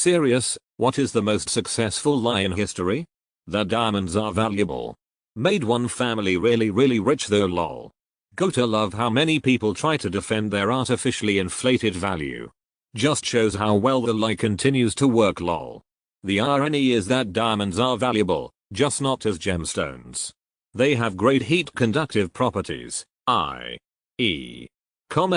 serious? What is the most successful lie in history? That diamonds are valuable. Made one family really rich though lol. Gotta love how many people try to defend their artificially inflated value. Just shows how well the lie continues to work lol. The irony is that diamonds are valuable, just not as gemstones. They have great heat conductive properties, i.e.,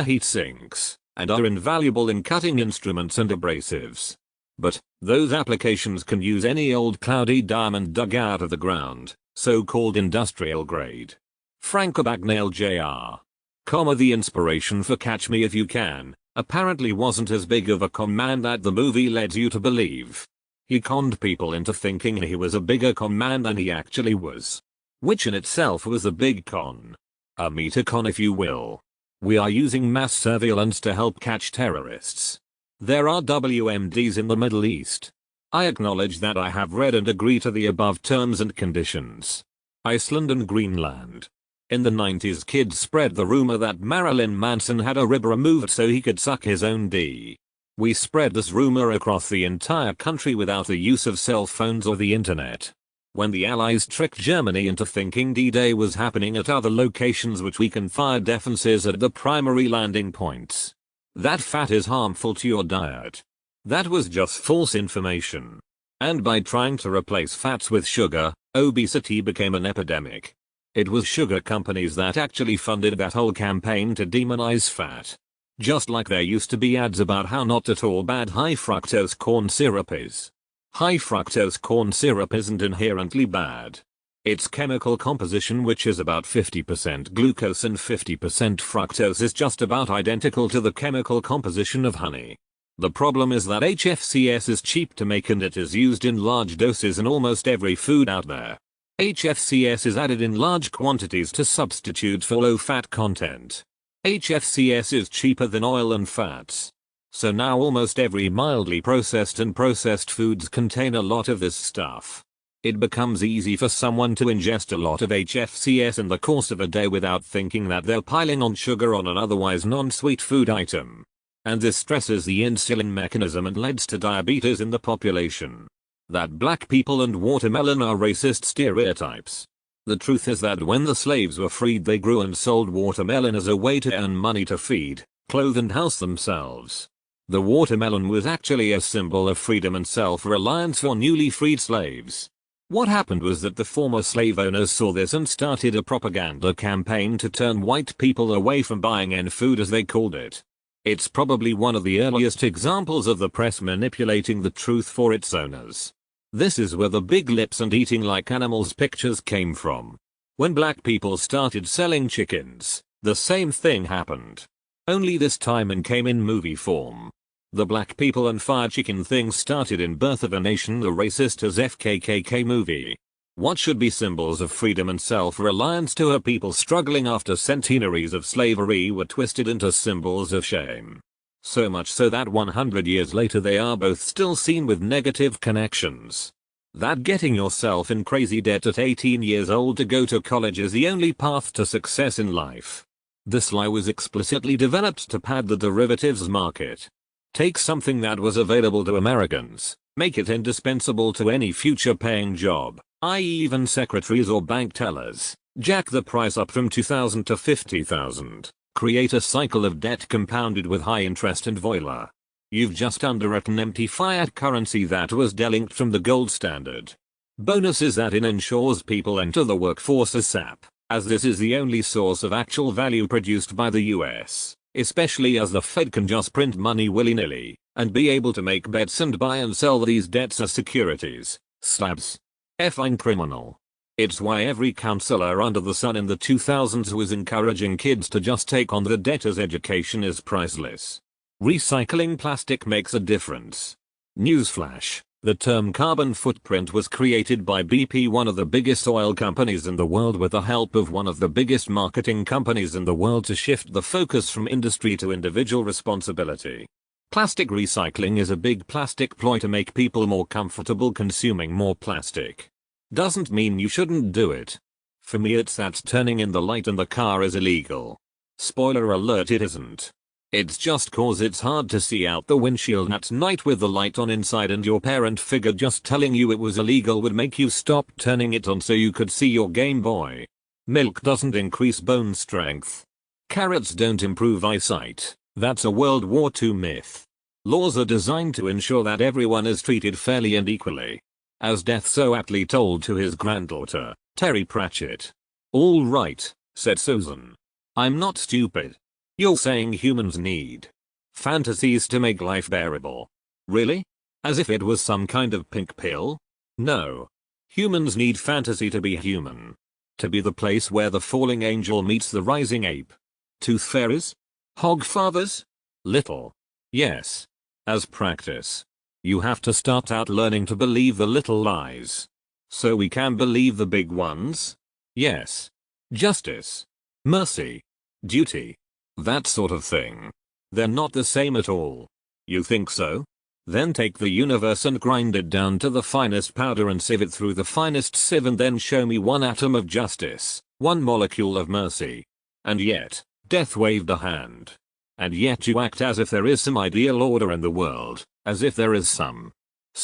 heat sinks, and are invaluable in cutting instruments and abrasives. But those applications can use any old cloudy diamond dug out of the ground, so-called industrial grade. Frank Abagnale Jr. The inspiration for Catch Me If You Can apparently wasn't as big of a con man that the movie led you to believe. He conned people into thinking he was a bigger con man than he actually was. Which in itself was a big con. A meta con if you will. We are using mass surveillance to help catch terrorists. There are WMDs in the Middle East. I acknowledge that I have read and agree to the above terms and conditions. Iceland and Greenland. In the 90s kids spread the rumor that Marilyn Manson had a rib removed so he could suck his own D. We spread this rumor across the entire country without the use of cell phones or the internet. When the Allies tricked Germany into thinking D-Day was happening at other locations which weakened fire defenses at the primary landing points. That fat is harmful to your diet. That was just false information. And by trying to replace fats with sugar, obesity became an epidemic. It was sugar companies that actually funded that whole campaign to demonize fat. Just like there used to be ads about how not at all bad high fructose corn syrup is. High fructose corn syrup isn't inherently bad. Its chemical composition, which is about 50% glucose and 50% fructose, is just about identical to the chemical composition of honey. The problem is that HFCS is cheap to make and it is used in large doses in almost every food out there. HFCS is added in large quantities to substitute for low fat content. HFCS is cheaper than oil and fats. So now almost every mildly processed and processed foods contain a lot of this stuff. It becomes easy for someone to ingest a lot of HFCS in the course of a day without thinking that they're piling on sugar on an otherwise non-sweet food item. And this stresses the insulin mechanism and leads to diabetes in the population. That black people and watermelon are racist stereotypes. The truth is that when the slaves were freed they grew and sold watermelon as a way to earn money to feed, clothe and house themselves. The watermelon was actually a symbol of freedom and self-reliance for newly freed slaves. What happened was that the former slave owners saw this and started a propaganda campaign to turn white people away from buying N food, as they called it. It's probably one of the earliest examples of the press manipulating the truth for its owners. This is where the big lips and eating like animals pictures came from. When black people started selling chickens, the same thing happened. Only this time it came in movie form. The black people and fire chicken thing started in Birth of a Nation, the racist as FKKK movie. What should be symbols of freedom and self-reliance to a people struggling after centenaries of slavery were twisted into symbols of shame. So much so that 100 years later they are both still seen with negative connections. That getting yourself in crazy debt at 18 years old to go to college is the only path to success in life. This lie was explicitly developed to pad the derivatives market. Take something that was available to Americans, make it indispensable to any future paying job, i.e. even secretaries or bank tellers, jack the price up from $2,000 to $50,000, create a cycle of debt compounded with high interest, and voila. You've just underwritten empty fiat currency that was delinked from the gold standard. Bonus is that it ensures people enter the workforce ASAP, as this is the only source of actual value produced by the US. Especially as the Fed can just print money willy-nilly, and be able to make bets and buy and sell these debts as securities. Slabs. Effing criminal. It's why every counselor under the sun in the 2000s was encouraging kids to just take on the debt, as education is priceless. Recycling plastic makes a difference. Newsflash. The term carbon footprint was created by BP, one of the biggest oil companies in the world, with the help of one of the biggest marketing companies in the world, to shift the focus from industry to individual responsibility. Plastic recycling is a big plastic ploy to make people more comfortable consuming more plastic. Doesn't mean you shouldn't do it. For me it's that turning in the light in the car is illegal. Spoiler alert, it isn't. It's just cause it's hard to see out the windshield at night with the light on inside, and your parent figured just telling you it was illegal would make you stop turning it on so you could see your Game Boy. Milk doesn't increase bone strength. Carrots don't improve eyesight. That's a World War II myth. Laws are designed to ensure that everyone is treated fairly and equally. As Death so aptly told to his granddaughter, Terry Pratchett. "All right," said Susan. "I'm not stupid. You're saying humans need fantasies to make life bearable. Really? As if it was some kind of pink pill? No. Humans need fantasy to be human. To be the place where the falling angel meets the rising ape. Tooth fairies? Hogfathers? Little. Yes. As practice. You have to start out learning to believe the little lies. So we can believe the big ones? Yes. Justice. Mercy. Duty. That sort of thing. They're not the same at all. You think so? Then take the universe and grind it down to the finest powder and sieve it through the finest sieve, and then show me one atom of justice, one molecule of mercy. And yet, Death waved a hand. And yet you act as if there is some ideal order in the world, as if there is some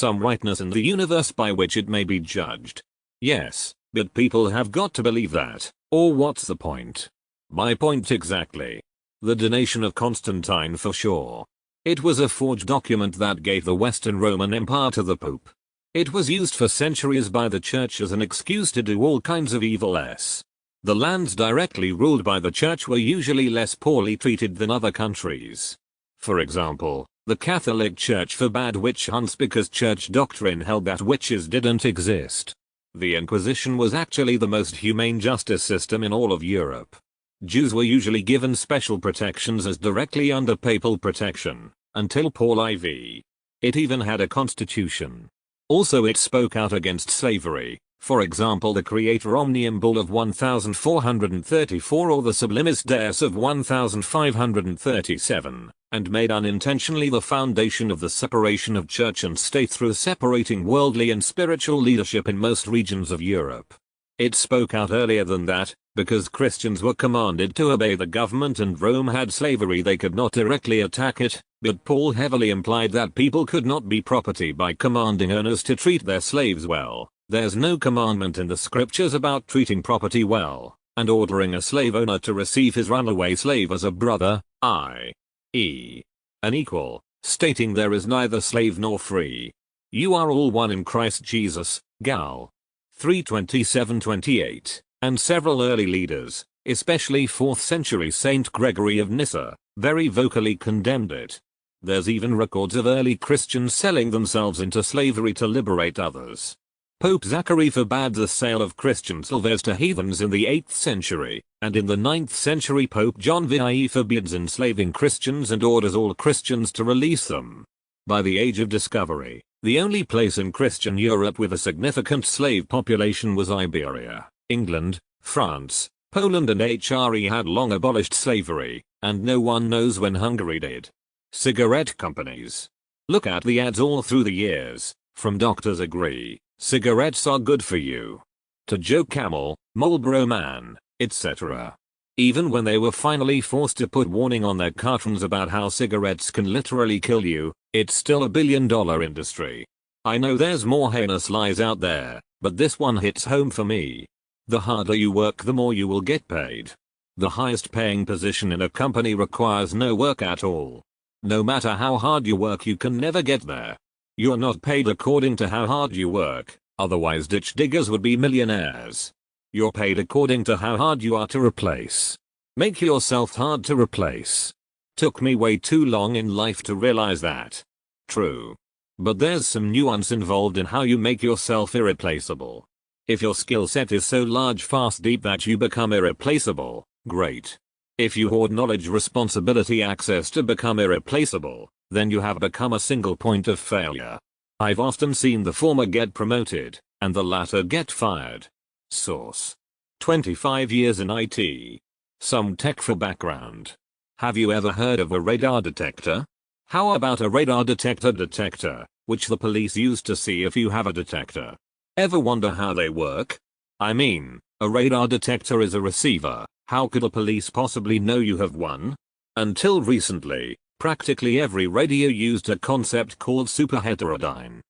rightness in the universe by which it may be judged. Yes, but people have got to believe that, or what's the point? My point exactly. The donation of Constantine for sure. It was a forged document that gave the Western Roman Empire to the Pope. It was used for centuries by the church as an excuse to do all kinds of evil. The lands directly ruled by the church were usually less poorly treated than other countries. For example, the Catholic Church forbade witch hunts because church doctrine held that witches didn't exist. The Inquisition was actually the most humane justice system in all of Europe. Jews were usually given special protections as directly under papal protection, until Paul IV. It even had a constitution. Also it spoke out against slavery, for example the Creator Omnium Bull of 1434 or the Sublimis Deus of 1537, and made unintentionally the foundation of the separation of church and state through separating worldly and spiritual leadership in most regions of Europe. It spoke out earlier than that, because Christians were commanded to obey the government and Rome had slavery. They could not directly attack it, but Paul heavily implied that people could not be property by commanding owners to treat their slaves well. There's no commandment in the scriptures about treating property well, and ordering a slave owner to receive his runaway slave as a brother, i.e., an equal, stating there is neither slave nor free. You are all one in Christ Jesus, Gal. 3:27-28, and several early leaders, especially 4th century Saint Gregory of Nyssa, very vocally condemned it. There's even records of early Christians selling themselves into slavery to liberate others. Pope Zachary forbade the sale of Christian slaves to heathens in the 8th century, and in the 9th century Pope John VI forbids enslaving Christians and orders all Christians to release them. By the Age of Discovery, the only place in Christian Europe with a significant slave population was Iberia. England, France, Poland and HRE had long abolished slavery, and no one knows when Hungary did. Cigarette companies. Look at the ads all through the years, from Doctors Agree, cigarettes are good for you, to Joe Camel, Marlboro Man, etc. Even when they were finally forced to put warning on their cartons about how cigarettes can literally kill you, it's still a billion-dollar industry. I know there's more heinous lies out there, but this one hits home for me. The harder you work, the more you will get paid. The highest paying position in a company requires no work at all. No matter how hard you work, you can never get there. You're not paid according to how hard you work, otherwise ditch diggers would be millionaires. You're paid according to how hard you are to replace. Make yourself hard to replace. Took me way too long in life to realize that. True. But there's some nuance involved in how you make yourself irreplaceable. If your skill set is so large, fast, deep that you become irreplaceable, great. If you hoard knowledge, responsibility, access to become irreplaceable, then you have become a single point of failure. I've often seen the former get promoted, and the latter get fired. Source. 25 years in IT. Some tech for background. Have you ever heard of a radar detector? How about a radar detector, which the police use to see if you have a detector? Ever wonder how they work? I mean, a radar detector is a receiver. How could the police possibly know you have one? Until recently, practically every radio used a concept called superheterodyne.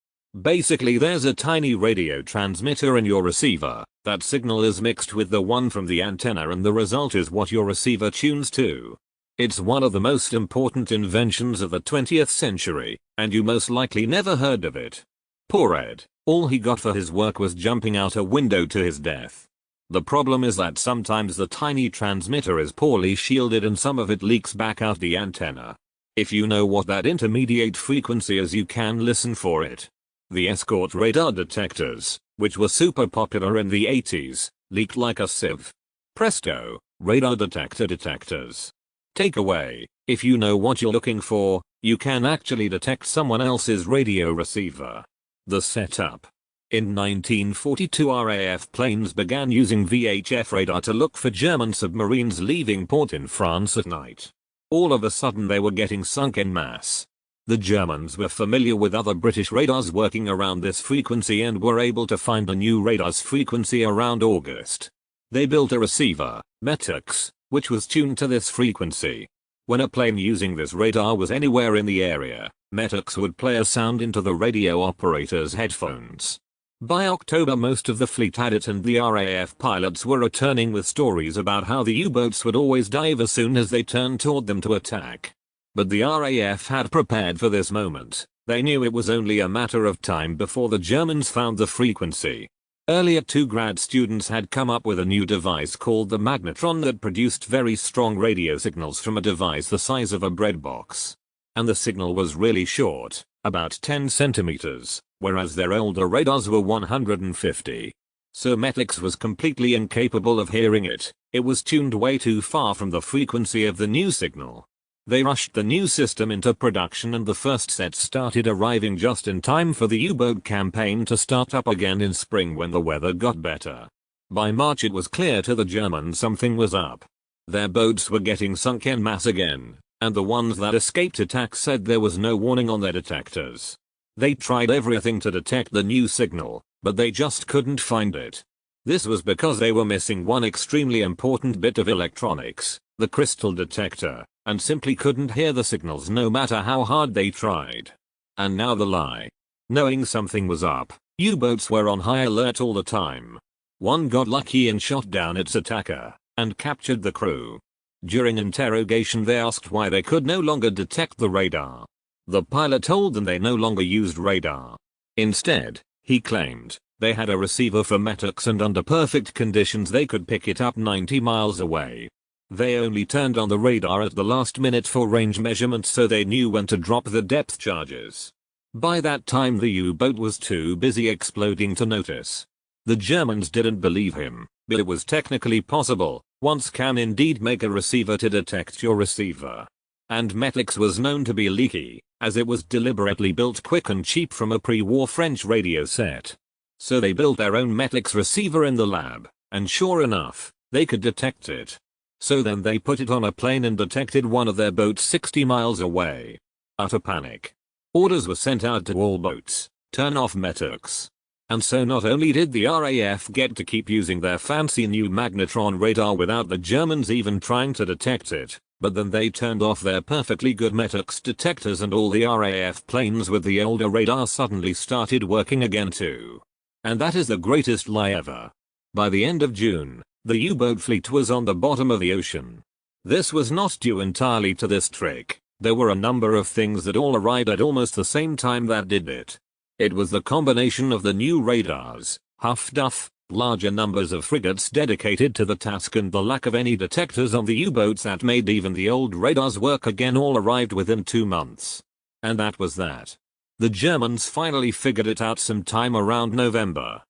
Basically, there's a tiny radio transmitter in your receiver. That signal is mixed with the one from the antenna and the result is what your receiver tunes to. It's one of the most important inventions of the 20th century, and you most likely never heard of it. Poor Ed, all he got for his work was jumping out a window to his death. The problem is that sometimes the tiny transmitter is poorly shielded and some of it leaks back out the antenna. If you know what that intermediate frequency is, you can listen for it. The escort radar detectors, which were super popular in the 80s, leaked like a sieve. Presto, radar detectors. Takeaway: if you know what you're looking for, you can actually detect someone else's radio receiver. The setup. In 1942, RAF planes began using VHF radar to look for German submarines leaving port in France at night. All of a sudden they were getting sunk en masse. The Germans were familiar with other British radars working around this frequency and were able to find the new radar's frequency around August. They built a receiver, METUX, which was tuned to this frequency. When a plane using this radar was anywhere in the area, METUX would play a sound into the radio operator's headphones. By October, most of the fleet had it and the RAF pilots were returning with stories about how the U-boats would always dive as soon as they turned toward them to attack. But the RAF had prepared for this moment. They knew it was only a matter of time before the Germans found the frequency. Earlier, 2 grad students had come up with a new device called the magnetron that produced very strong radio signals from a device the size of a bread box. And the signal was really short, about 10 centimeters, whereas their older radars were 150. So METUX was completely incapable of hearing it. It was tuned way too far from the frequency of the new signal. They rushed the new system into production and the first set started arriving just in time for the U-boat campaign to start up again in spring when the weather got better. By March it was clear to the Germans something was up. Their boats were getting sunk en masse again, and the ones that escaped attack said there was no warning on their detectors. They tried everything to detect the new signal, but they just couldn't find it. This was because they were missing one extremely important bit of electronics, the crystal detector, and simply couldn't hear the signals no matter how hard they tried. And now the lie. Knowing something was up, U-boats were on high alert all the time. One got lucky and shot down its attacker, and captured the crew. During interrogation they asked why they could no longer detect the radar. The pilot told them they no longer used radar. Instead, he claimed, they had a receiver for METUX and under perfect conditions they could pick it up 90 miles away. They only turned on the radar at the last minute for range measurements so they knew when to drop the depth charges. By that time the U-boat was too busy exploding to notice. The Germans didn't believe him, but it was technically possible. One can indeed make a receiver to detect your receiver. And METUX was known to be leaky, as it was deliberately built quick and cheap from a pre-war French radio set. So they built their own METUX receiver in the lab, and sure enough, they could detect it. So then they put it on a plane and detected one of their boats 60 miles away. Utter panic. Orders were sent out to all boats, turn off METUX. And so not only did the RAF get to keep using their fancy new magnetron radar without the Germans even trying to detect it, but then they turned off their perfectly good METUX detectors and all the RAF planes with the older radar suddenly started working again too. And that is the greatest lie ever. By the end of June, the U-boat fleet was on the bottom of the ocean. This was not due entirely to this trick. There were a number of things that all arrived at almost the same time that did it. It was the combination of the new radars, Huff-Duff, larger numbers of frigates dedicated to the task and the lack of any detectors on the U-boats that made even the old radars work again all arrived within 2 months. And that was that. The Germans finally figured it out sometime around November.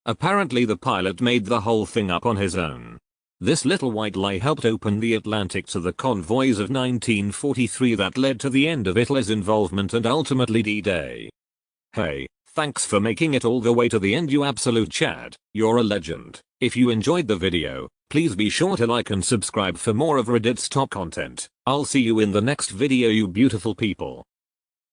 Apparently the pilot made the whole thing up on his own. This little white lie helped open the Atlantic to the convoys of 1943 that led to the end of Hitler's involvement and ultimately D-Day. Hey, thanks for making it all the way to the end, you absolute Chad. You're a legend. If you enjoyed the video, please be sure to like and subscribe for more of Reddit's top content. I'll see you in the next video, you beautiful people.